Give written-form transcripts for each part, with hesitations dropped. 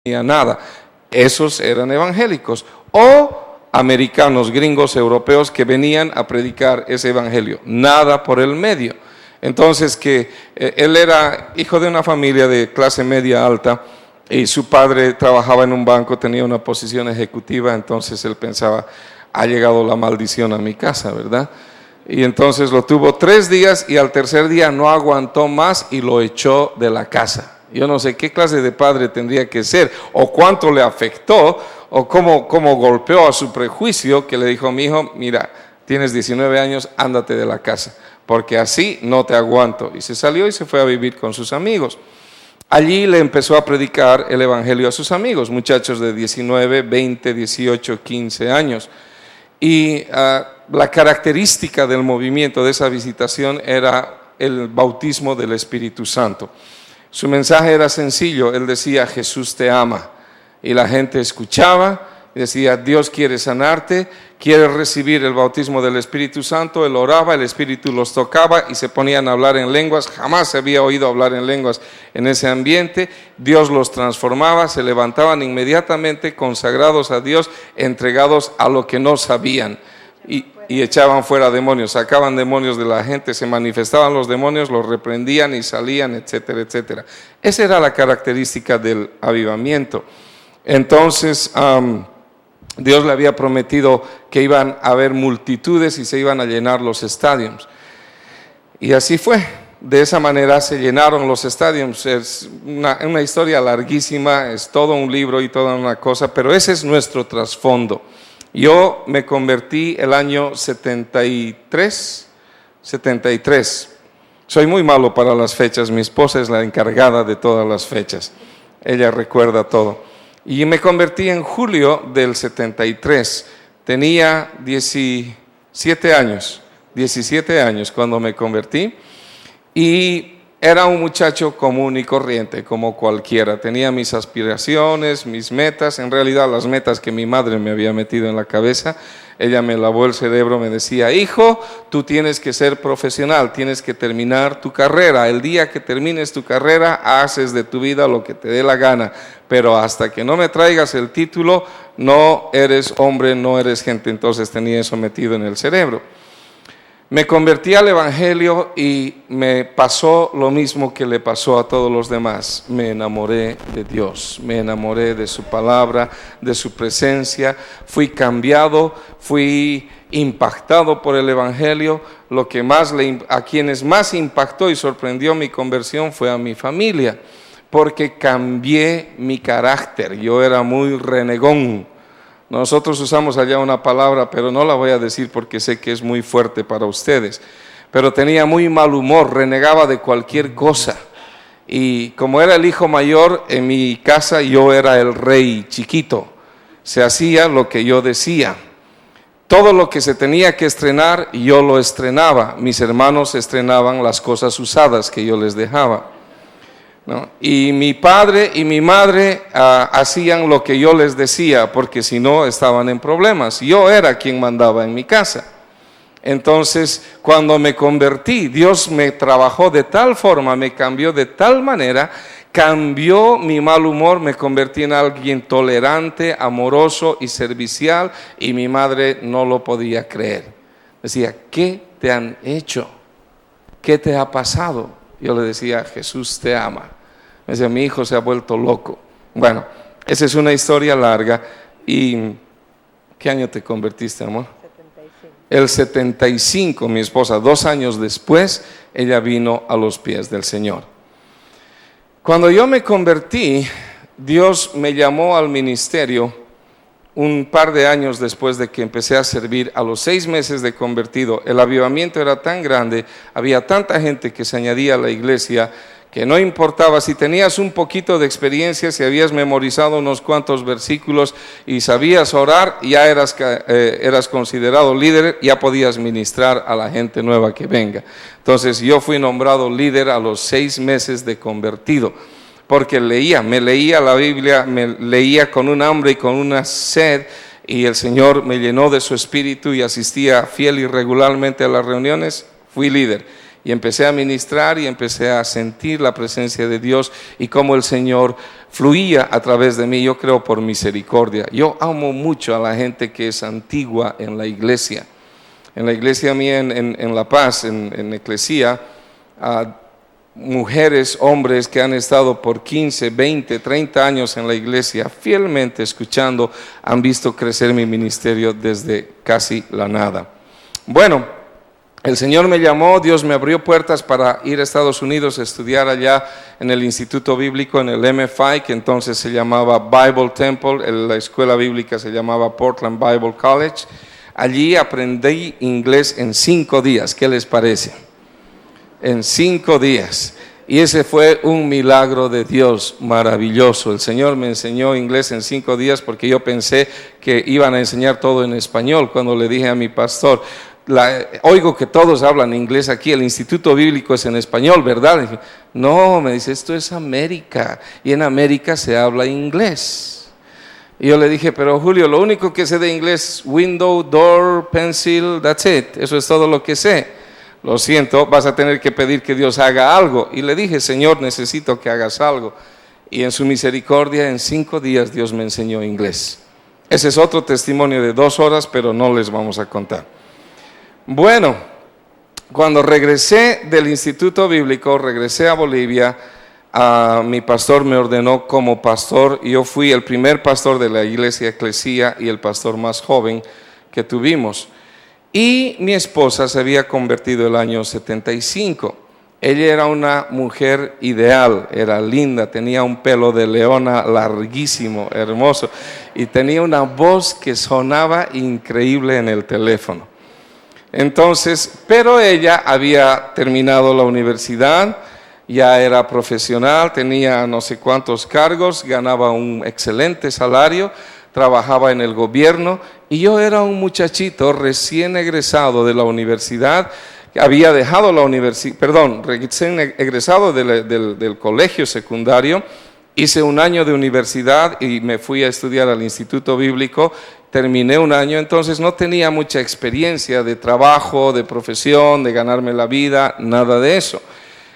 nada. Esos eran evangélicos o americanos, gringos, europeos que venían a predicar ese evangelio, nada por el medio. Entonces él era hijo de una familia de clase media alta y su padre trabajaba en un banco, tenía una posición ejecutiva, entonces él pensaba, ha llegado la maldición a mi casa, ¿verdad? Y entonces lo tuvo 3 días y al tercer día no aguantó más y lo echó de la casa. Yo no sé qué clase de padre tendría que ser, o cuánto le afectó, o cómo golpeó a su prejuicio, que le dijo: mi hijo, mira, tienes 19 años, ándate de la casa, porque así no te aguanto. Y se salió y se fue a vivir con sus amigos. Allí le empezó a predicar el evangelio a sus amigos, muchachos de 19, 20, 18, 15 años. Y la característica del movimiento de esa visitación era el bautismo del Espíritu Santo. Su mensaje era sencillo, él decía: Jesús te ama. Y la gente escuchaba y decía: Dios quiere sanarte, quiere recibir el bautismo del Espíritu Santo. Él oraba, el Espíritu los tocaba y se ponían a hablar en lenguas. Jamás se había oído hablar en lenguas en ese ambiente. Dios los transformaba, se levantaban inmediatamente consagrados a Dios, entregados a lo que no sabían. Y echaban fuera demonios, sacaban demonios de la gente, se manifestaban los demonios, los reprendían y salían, etcétera, etcétera. Esa era la característica del avivamiento. Entonces, Dios le había prometido que iban a haber multitudes y se iban a llenar los estadios. Y así fue. De esa manera se llenaron los estadios. Es una historia larguísima, es todo un libro y toda una cosa, pero ese es nuestro trasfondo. Yo me convertí el año 73. Soy muy malo para las fechas, mi esposa es la encargada de todas las fechas. Ella recuerda todo. Y me convertí en julio del 73. Tenía 17 años cuando me convertí. Y era un muchacho común y corriente, como cualquiera. Tenía mis aspiraciones, mis metas, en realidad las metas que mi madre me había metido en la cabeza. Ella me lavó el cerebro, me decía: hijo, tú tienes que ser profesional, tienes que terminar tu carrera. El día que termines tu carrera, haces de tu vida lo que te dé la gana. Pero hasta que no me traigas el título, no eres hombre, no eres gente. Entonces tenía eso metido en el cerebro. Me convertí al evangelio y me pasó lo mismo que le pasó a todos los demás. Me enamoré de Dios, me enamoré de su palabra, de su presencia. Fui cambiado, fui impactado por el evangelio. Lo que a quienes más impactó y sorprendió mi conversión fue a mi familia, porque cambié mi carácter. Yo era muy renegón. Nosotros usamos allá una palabra, pero no la voy a decir porque sé que es muy fuerte para ustedes. Pero tenía muy mal humor, renegaba de cualquier cosa. Y como era el hijo mayor, en mi casa yo era el rey chiquito. Se hacía lo que yo decía. Todo lo que se tenía que estrenar, yo lo estrenaba. Mis hermanos estrenaban las cosas usadas que yo les dejaba, ¿no? Y mi padre y mi madre hacían lo que yo les decía, porque si no estaban en problemas. Yo era quien mandaba en mi casa. Entonces, cuando me convertí, Dios me trabajó de tal forma, me cambió de tal manera, cambió mi mal humor, me convertí en alguien tolerante, amoroso y servicial, y mi madre no lo podía creer. Decía: ¿qué te han hecho? ¿Qué te ha pasado? Yo le decía: Jesús te ama. Me decía: mi hijo se ha vuelto loco. Bueno, esa es una historia larga. ¿Y qué año te convertiste, amor? 75. El 75, mi esposa, 2 años después, ella vino a los pies del Señor. Cuando yo me convertí, Dios me llamó al ministerio un par de años después de que empecé a servir. A los 6 meses de convertido, el avivamiento era tan grande, había tanta gente que se añadía a la iglesia, que no importaba si tenías un poquito de experiencia, si habías memorizado unos cuantos versículos y sabías orar, ya eras considerado líder, ya podías ministrar a la gente nueva que venga. Entonces yo fui nombrado líder a los 6 meses de convertido, porque me leía la Biblia, me leía con un hambre y con una sed, y el Señor me llenó de su espíritu y asistía fiel y regularmente a las reuniones. Fui líder y empecé a ministrar y empecé a sentir la presencia de Dios y cómo el Señor fluía a través de mí, yo creo por misericordia. Yo amo mucho a la gente que es antigua en la iglesia. En la iglesia mía en La Paz, en Eclesia, mujeres, hombres que han estado por 15, 20, 30 años en la iglesia, fielmente escuchando, han visto crecer mi ministerio desde casi la nada. Bueno, el Señor me llamó, Dios me abrió puertas para ir a Estados Unidos a estudiar allá en el Instituto Bíblico, en el MFI, que entonces se llamaba Bible Temple, la escuela bíblica se llamaba Portland Bible College. Allí aprendí inglés en 5 días, ¿qué les parece? En 5 días. Y ese fue un milagro de Dios maravilloso. El Señor me enseñó inglés en 5 días porque yo pensé que iban a enseñar todo en español. Cuando le dije a mi pastor, oigo que todos hablan inglés aquí, el Instituto Bíblico es en español, ¿verdad? Dije, no, me dice, esto es América y en América se habla inglés. Y yo le dije, pero Julio, lo único que sé de inglés, window, door, pencil, that's it, eso es todo lo que sé. Lo siento, vas a tener que pedir que Dios haga algo. Y le dije, Señor, necesito que hagas algo. Y en su misericordia, en 5 días Dios me enseñó inglés. Ese es otro testimonio de 2 horas, pero no les vamos a contar. Bueno, cuando regresé del Instituto Bíblico, regresé a Bolivia, mi pastor me ordenó como pastor, y yo fui el primer pastor de la iglesia Eclesia y el pastor más joven que tuvimos. Y mi esposa se había convertido el año 75. Ella era una mujer ideal, era linda, tenía un pelo de leona larguísimo, hermoso, y tenía una voz que sonaba increíble en el teléfono. Entonces, pero ella había terminado la universidad, ya era profesional, tenía no sé cuántos cargos, ganaba un excelente salario, trabajaba en el gobierno, y yo era un muchachito recién egresado de la universidad, había dejado la universidad, recién egresado del colegio secundario, hice un año de universidad y me fui a estudiar al Instituto Bíblico. Terminé un año, entonces no tenía mucha experiencia de trabajo, de profesión, de ganarme la vida, nada de eso.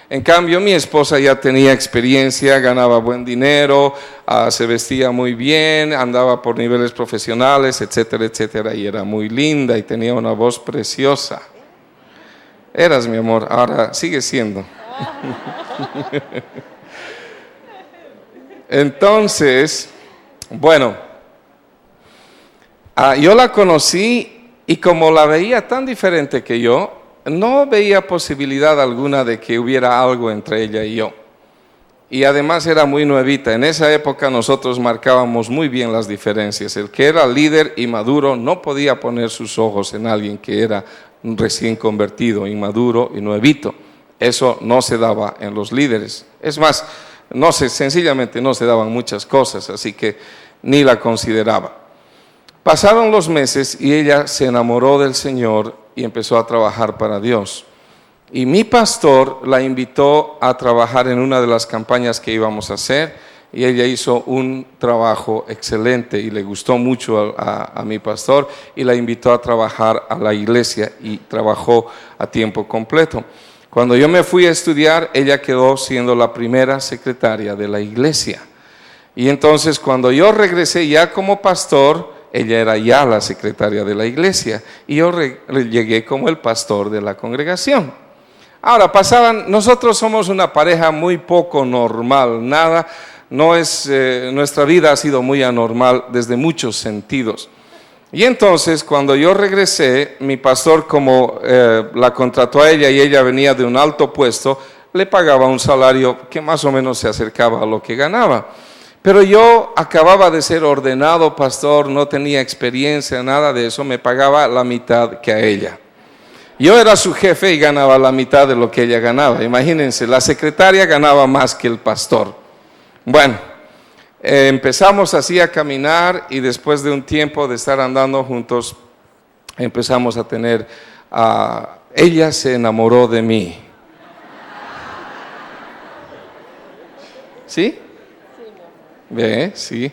En cambio, mi esposa ya tenía experiencia, ganaba buen dinero, se vestía muy bien, andaba por niveles profesionales, etcétera, etcétera, y era muy linda y tenía una voz preciosa. Eras, mi amor, ahora sigue siendo. Entonces, bueno, yo la conocí y como la veía tan diferente que yo, no veía posibilidad alguna de que hubiera algo entre ella y yo. Y además era muy nuevita. En esa época nosotros marcábamos muy bien las diferencias. El que era líder y maduro no podía poner sus ojos en alguien que era recién convertido, inmaduro y nuevito. Eso no se daba en los líderes. Es más, sencillamente no se daban muchas cosas, así que ni la consideraba. Pasaron los meses y ella se enamoró del Señor y empezó a trabajar para Dios. Y mi pastor la invitó a trabajar en una de las campañas que íbamos a hacer y ella hizo un trabajo excelente y le gustó mucho a mi pastor y la invitó a trabajar a la iglesia y trabajó a tiempo completo. Cuando yo me fui a estudiar, ella quedó siendo la primera secretaria de la iglesia. Y entonces cuando yo regresé ya como pastor, ella era ya la secretaria de la iglesia y yo llegué como el pastor de la congregación. Ahora nosotros somos una pareja muy poco normal, nuestra vida ha sido muy anormal desde muchos sentidos. Y entonces cuando yo regresé, mi pastor como la contrató a ella y ella venía de un alto puesto, le pagaba un salario que más o menos se acercaba a lo que ganaba. Pero yo acababa de ser ordenado pastor, no tenía experiencia, nada de eso, me pagaba la mitad que a ella. Yo era su jefe y ganaba la mitad de lo que ella ganaba. Imagínense, la secretaria ganaba más que el pastor. Bueno, empezamos así a caminar y después de un tiempo de estar andando juntos, empezamos a tener, ella se enamoró de mí. ¿Sí? ¿Ve? Sí.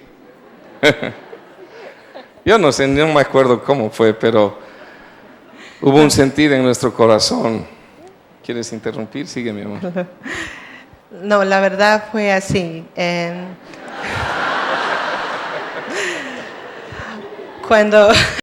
Yo no sé, no me acuerdo cómo fue, pero hubo un sentir en nuestro corazón. ¿Quieres interrumpir? Sigue, mi amor. No, la verdad fue así. cuando